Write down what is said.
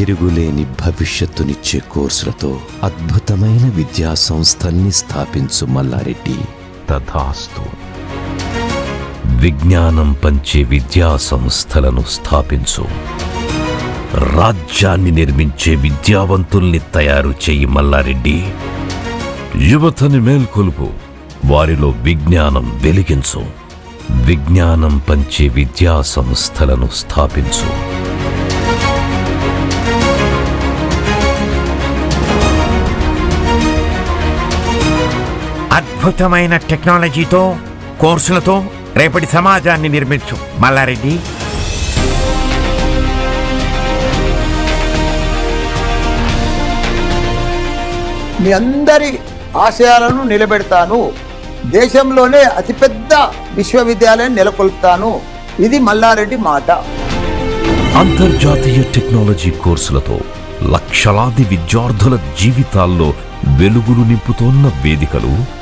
తిరుగులేని భవిష్యత్తునిచ్చే కోర్సులతో అద్భుతమైన విద్యా సంస్థల్ని స్థాపించు మల్లారెడ్డి. తథాస్తు. విజ్ఞానం పంచే విద్యా సంస్థలను స్థాపించు. రాజ్యాన్ని నిర్మించే విద్యావంతుల్ని తయారు చేయి మల్లారెడ్డి. యువతని మేల్కొలుపు, వారిలో విజ్ఞానం వెలిగించు. విజ్ఞానం పంచే విద్యా సంస్థలను స్థాపించు. అద్భుతమైన టెక్నాలజీతో, కోర్సులతో రేపటి సమాజాన్ని నిర్మించు మల్లారెడ్డి. మీ అందరి ఆశయాలను నిలబెడతాను. దేశంలోనే అతిపెద్ద విశ్వవిద్యాలయం నెలకొల్పుతాను. ఇది మల్లారెడ్డి మాట. అంతర్జాతీయ టెక్నాలజీ కోర్సులతో లక్షలాది విద్యార్థుల జీవితాల్లో వెలుగులు నింపుతోన్న వేదికలు